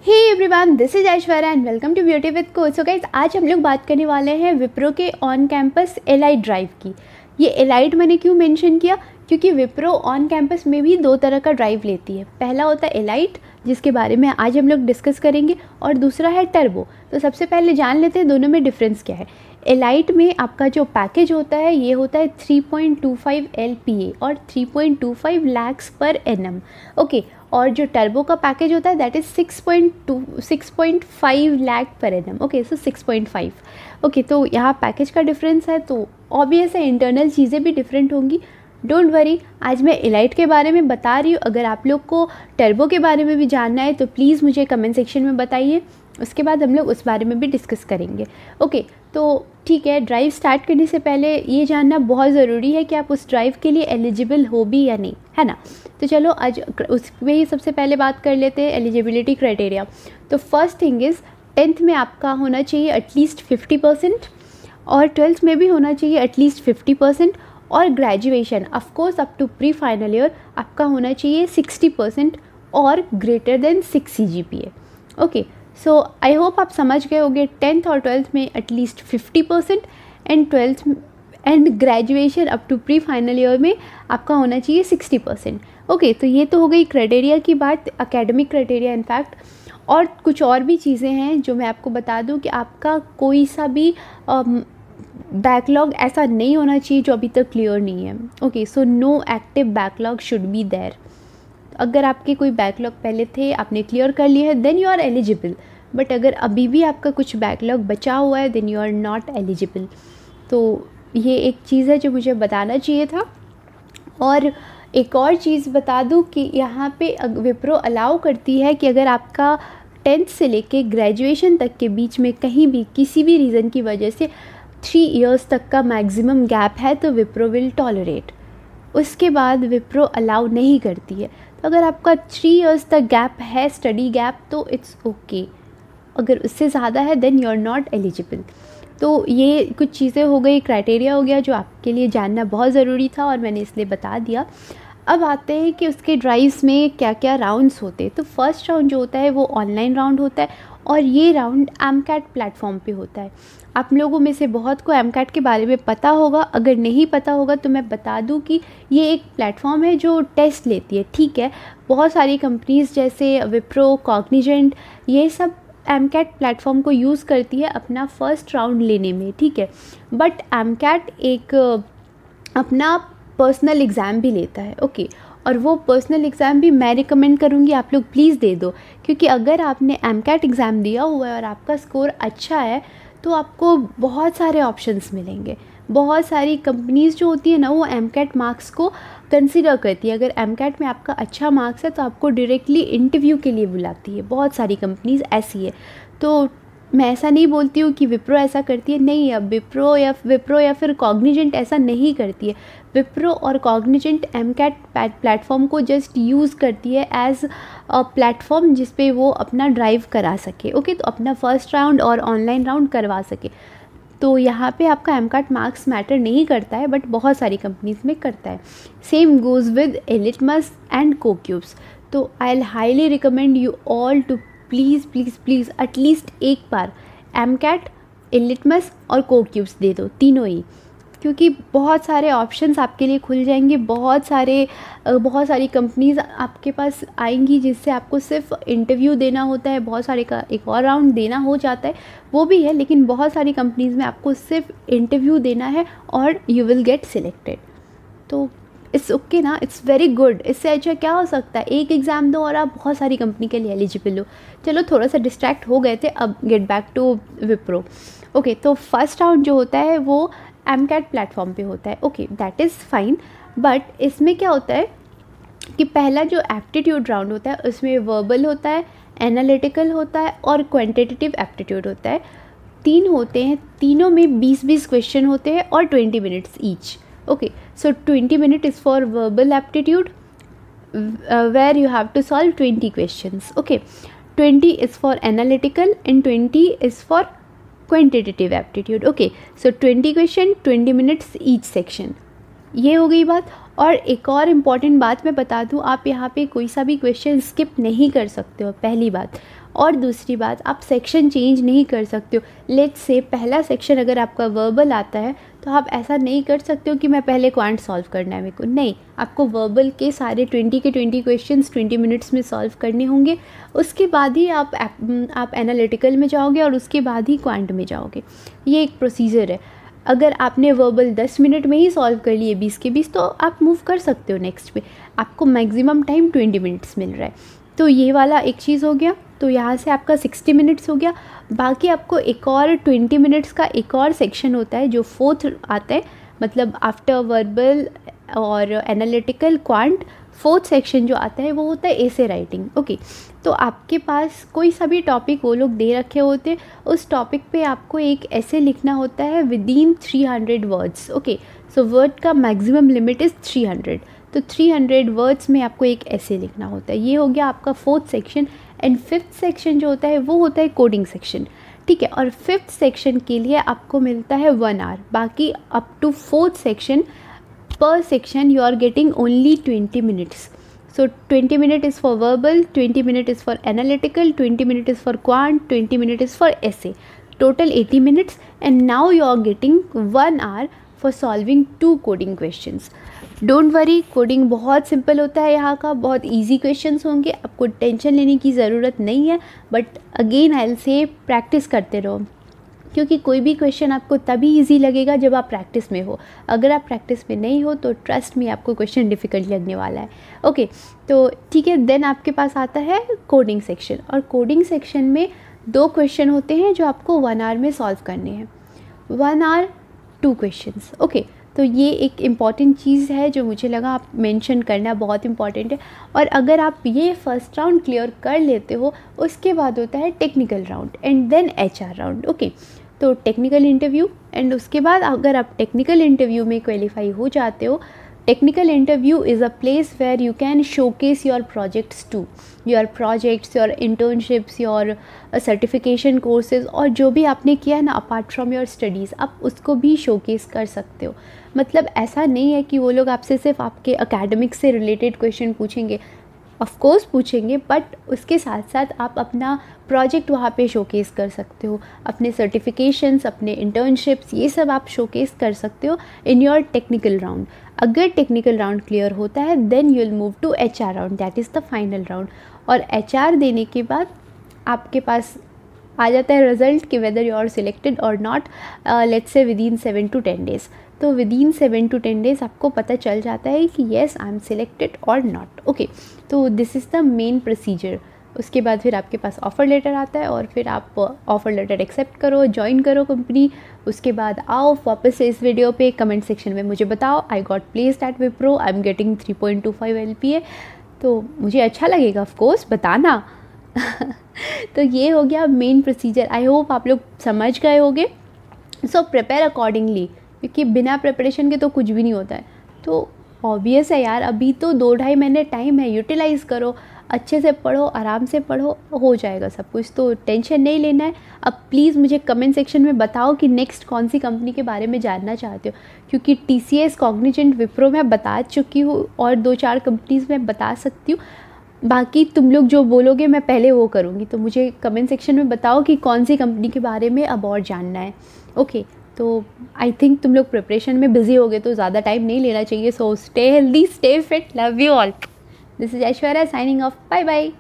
Hey everyone, this is Aishwarya and welcome to beauty with coach. So guys, आज हम लोग बात करने वाले हैं विप्रो के ऑन कैंपस एलाइट ड्राइव की। ये एलाइट मैंने क्यों मेंशन किया, क्योंकि विप्रो ऑन कैंपस में भी दो तरह का ड्राइव लेती है। पहला होता है एलाइट, जिसके बारे में आज हम लोग डिस्कस करेंगे, और दूसरा है टर्बो। तो सबसे पहले जान लेते हैं दोनों में डिफरेंस क्या है। एलाइट में आपका जो पैकेज होता है ये होता है 3.25 LPA और 3.25 lakhs पर एनम। ओके, और जो टर्बो का पैकेज होता है that is 6.5 lakh per annum. Okay, so 6.5। Okay, तो यहाँ पैकेज का डिफरेंस है, तो ऑब्वियस है इंटरनल चीज़ें भी डिफरेंट होंगी। डोंट वरी, आज मैं एलाइट के बारे में बता रही हूँ। अगर आप लोग को टर्बो के बारे में भी जानना है तो प्लीज़ मुझे कमेंट सेक्शन में बताइए, उसके बाद हम लोग उस बारे में भी डिस्कस करेंगे। ओके, तो ठीक है, ड्राइव स्टार्ट करने से पहले ये जानना बहुत ज़रूरी है कि आप उस ड्राइव के लिए एलिजिबल हो भी या नहीं, है ना। तो चलो आज उसमें ही सबसे पहले बात कर लेते हैं एलिजिबिलिटी क्राइटेरिया। तो फर्स्ट थिंग इज़ 10th में आपका होना चाहिए एटलीस्ट 50% और 12th में भी होना चाहिए एटलीस्ट 50%, और graduation of course up to pre final year आपका होना चाहिए 60% और greater than 6 CGPA। Okay, so I hope आप समझ गए होंगे। 10th और 12th में at least 50% and 12th and graduation up to pre final year में आपका होना चाहिए 60%। ओके, तो ये तो हो गई क्राइटेरिया की बात, एकेडमिक क्राइटेरिया इनफैक्ट। और कुछ और भी चीज़ें हैं जो मैं आपको बता दूं कि आपका कोई सा भी बैकलॉग ऐसा नहीं होना चाहिए जो अभी तक क्लियर नहीं है। Okay, so no active backlog should be there. अगर आपके कोई बैकलॉग पहले थे, आपने क्लियर कर लिए हैं, then you are eligible. But अगर अभी भी आपका कुछ बैकलॉग बचा हुआ है, then you are not eligible. तो ये एक चीज़ है जो मुझे बताना चाहिए था। और एक और चीज़ बता दूं कि यहाँ पे विप्रो अलाउ करती है कि अगर आपका 10th से लेके ग्रेजुएशन तक के बीच में कहीं भी किसी भी रीज़न की वजह से 3 years तक का मैक्सिमम गैप है तो विप्रो विल टॉलरेट। उसके बाद विप्रो अलाउ नहीं करती है। तो अगर आपका 3 years तक गैप है, स्टडी गैप, तो इट्स ओके। अगर उससे ज़्यादा है then you are not eligible. तो ये कुछ चीज़ें हो गई, क्राइटेरिया हो गया जो आपके लिए जानना बहुत ज़रूरी था और मैंने इसलिए बता दिया। अब आते हैं कि उसके ड्राइव्स में क्या क्या राउंड्स होते हैं। तो फर्स्ट राउंड जो होता है वो ऑनलाइन राउंड होता है, और ये राउंड एमकैट प्लेटफॉर्म पे होता है। आप लोगों में से बहुत को एमकैट के बारे में पता होगा, अगर नहीं पता होगा तो मैं बता दूं कि ये एक प्लेटफॉर्म है जो टेस्ट लेती है। ठीक है, बहुत सारी कंपनीज़ जैसे विप्रो, कॉग्निजेंट, ये सब एमकैट प्लेटफॉर्म को यूज़ करती है अपना फर्स्ट राउंड लेने में। ठीक है, बट एमकैट एक अपना पर्सनल एग्ज़ाम भी लेता है। ओके, और वो पर्सनल एग्ज़ाम भी मैं रिकमेंड करूँगी आप लोग प्लीज़ दे दो, क्योंकि अगर आपने एमकैट एग्ज़ाम दिया हुआ है और आपका स्कोर अच्छा है तो आपको बहुत सारे ऑप्शंस मिलेंगे। बहुत सारी कंपनीज़ जो होती है ना, वो एमकैट मार्क्स को कंसिडर करती है। अगर एमकैट में आपका अच्छा मार्क्स है तो आपको डायरेक्टली इंटरव्यू के लिए बुलाती है। बहुत सारी कंपनीज़ ऐसी है। तो मैं ऐसा नहीं बोलती हूँ कि विप्रो ऐसा करती है, नहीं। अब विप्रो या फिर कॉग्निजेंट ऐसा नहीं करती है। विप्रो और कॉग्निजेंट एमकैट प्लेटफॉर्म को जस्ट यूज़ करती है एज अ प्लेटफॉर्म जिस पे वो अपना ड्राइव करा सके। ओके, तो अपना फर्स्ट राउंड और ऑनलाइन राउंड करवा सके। तो यहाँ पे आपका एमकैट मार्क्स मैटर नहीं करता है, बट बहुत सारी कंपनीज में करता है। Same goes with eLitmus and CoCubes. तो I will highly recommend you all to please please please at least एक बार एमकैट, एलिटमस और कोक्यूब्स दे दो, तीनों ही, क्योंकि बहुत सारे ऑप्शंस आपके लिए खुल जाएंगे। बहुत सारी कंपनीज़ आपके पास आएंगी जिससे आपको सिर्फ इंटरव्यू देना होता है। बहुत सारे का एक और राउंड देना हो जाता है, वो भी है, लेकिन बहुत सारी कंपनीज़ में आपको सिर्फ इंटरव्यू देना है और यू विल गेट सिलेक्टेड। तो इट्स ओके ना, इट्स वेरी गुड। इससे अच्छा क्या हो सकता है? एक एग्ज़ाम दो और आप बहुत सारी कंपनी के लिए एलिजिबल हो। चलो, थोड़ा सा डिस्ट्रैक्ट हो गए थे, अब get back to Wipro. Okay, तो फर्स्ट राउंड जो होता है वो एमकैट प्लेटफॉर्म पे होता है। Okay, that is fine. But इसमें क्या होता है कि पहला जो एप्टीट्यूड राउंड होता है उसमें वर्बल होता है, एनालिटिकल होता है और क्वांटिटेटिव एप्टीट्यूड होता है। 3 होते हैं, तीनों में 20-20 क्वेश्चन होते हैं और 20 minutes each. Okay, so 20 minutes is for verbal aptitude where you have to solve 20 questions. Okay, 20 is for analytical and 20 is for quantitative aptitude. Okay, so 20 question, 20 minutes each section. ये हो गई बात। और एक और इम्पॉर्टेंट बात मैं बता दूँ, आप यहाँ पे कोई सा भी क्वेश्चन स्किप नहीं कर सकते हो, पहली बात। और दूसरी बात, आप सेक्शन चेंज नहीं कर सकते हो। लेट्स से पहला सेक्शन अगर आपका वर्बल आता है तो आप ऐसा नहीं कर सकते हो कि मैं पहले क्वांट सॉल्व करना है मेरे को, नहीं, आपको वर्बल के सारे 20 के 20 क्वेश्चंस 20 मिनट्स में सॉल्व करने होंगे। उसके बाद ही आप एनालिटिकल में जाओगे और उसके बाद ही क्वांट में जाओगे। ये एक प्रोसीजर है। अगर आपने वर्बल 10 मिनट में ही सॉल्व कर लिए 20 के 20, तो आप मूव कर सकते हो नेक्स्ट पे। आपको मैक्सिमम टाइम 20 मिनट्स मिल रहा है। तो ये वाला एक चीज़ हो गया। तो यहाँ से आपका 60 मिनट्स हो गया। बाकी आपको एक और 20 मिनट्स का एक और सेक्शन होता है जो 4th आता है, मतलब आफ्टर वर्बल और एनालिटिकल क्वांट 4th सेक्शन जो आता है वो होता है एसे राइटिंग। ओके, तो आपके पास कोई सा भी टॉपिक वो लोग दे रखे होते हैं, उस टॉपिक पे आपको एक ऐसे लिखना होता है within 300 words. Okay, so word का मैक्सिमम लिमिट इज़ 300, तो 300 वर्ड्स में आपको एक ऐसे लिखना होता है। ये हो गया आपका 4th section. And 5th section जो होता है वो होता है कोडिंग सेक्शन, ठीक है। और 5th सेक्शन के लिए आपको मिलता है 1 आवर। बाकी up to 4th section, per section you are getting only 20 minutes. So 20 minute is for verbal, 20 minute is for analytical, 20 minute is for quant, 20 minute is for essay. Total 80 minutes, and now you are getting 1 hour for solving 2 coding questions. Don't worry, coding बहुत simple होता है यहाँ का, बहुत easy questions होंगे, आपको tension लेने की ज़रूरत नहीं है। But again I will say practice करते रहो, क्योंकि कोई भी क्वेश्चन आपको तभी इजी लगेगा जब आप प्रैक्टिस में हो। अगर आप प्रैक्टिस में नहीं हो तो ट्रस्ट में आपको क्वेश्चन डिफ़िकल्ट लगने वाला है। ओके, तो ठीक है। देन आपके पास आता है कोडिंग सेक्शन, और कोडिंग सेक्शन में 2 क्वेश्चन होते हैं जो आपको 1 आवर में सॉल्व करने हैं। 1 आवर 2 क्वेश्चंस। ओके, तो ये एक इम्पॉर्टेंट चीज़ है जो मुझे लगा आप मेंशन करना बहुत इम्पॉर्टेंट है। और अगर आप ये फर्स्ट राउंड क्लियर कर लेते हो, उसके बाद होता है technical round and then HR round. Okay, तो टेक्निकल इंटरव्यू, एंड उसके बाद अगर आप टेक्निकल इंटरव्यू में क्वालिफाई हो जाते हो, technical interview is a place where you can showcase your projects to, your projects, your internships, your certification courses, और जो भी आपने किया है ना अपार्ट फ्रॉम योर स्टडीज़, आप उसको भी शोकेस कर सकते हो। मतलब ऐसा नहीं है कि वो लोग आपसे सिर्फ आपके एकेडमिक्स से रिलेटेड क्वेश्चन पूछेंगे, ऑफ कोर्स पूछेंगे, बट उसके साथ साथ आप अपना प्रोजेक्ट वहाँ पे शोकेस कर सकते हो, अपने सर्टिफिकेशंस, अपने इंटर्नशिप्स, ये सब आप शोकेस कर सकते हो इन योर टेक्निकल राउंड। अगर टेक्निकल राउंड क्लियर होता है then you will move to HR round, that is the final round. और HR देने के बाद आपके पास आ जाता है रिजल्ट कि वेदर यू आर सिलेक्टेड और not, let's say within 7 to 10 days. तो विदिन 7 to 10 डेज़ आपको पता चल जाता है कि येस आई एम सिलेक्टेड और नॉट। ओके, तो this is the main procedure. उसके बाद फिर आपके पास ऑफ़र लेटर आता है, और फिर आप ऑफ़र लेटर एक्सेप्ट करो, ज्वाइन करो कंपनी। उसके बाद आओ वापस से इस वीडियो पे कमेंट सेक्शन में मुझे बताओ I got placed at Wipro, I am getting 3.25 LPA। तो मुझे अच्छा लगेगा, ऑफ कोर्स बताना। तो ये हो गया मेन प्रोसीजर। आई होप आप लोग समझ गए होंगे। सो प्रिपेयर अकॉर्डिंगली, क्योंकि बिना प्रिपरेशन के तो कुछ भी नहीं होता है। तो ऑब्वियस है यार, अभी तो 2-2.5 महीने टाइम है, यूटिलाइज़ करो, अच्छे से पढ़ो, आराम से पढ़ो, हो जाएगा सब कुछ, तो टेंशन नहीं लेना है। अब प्लीज़ मुझे कमेंट सेक्शन में बताओ कि नेक्स्ट कौन सी कंपनी के बारे में जानना चाहते हो, क्योंकि TCS, कॉग्निजेंट, विप्रो मैं बता चुकी हूँ, और 2-4 कंपनीज़ मैं बता सकती हूँ। बाकी तुम लोग जो बोलोगे मैं पहले वो करूँगी, तो मुझे कमेंट सेक्शन में बताओ कि कौन सी कंपनी के बारे में अब और जानना है। ओके, तो आई थिंक तुम लोग प्रिपरेशन में बिजी हो गए, तो ज़्यादा टाइम नहीं लेना चाहिए। So stay healthy, stay fit, love you all. This is Aishwarya signing off, bye bye.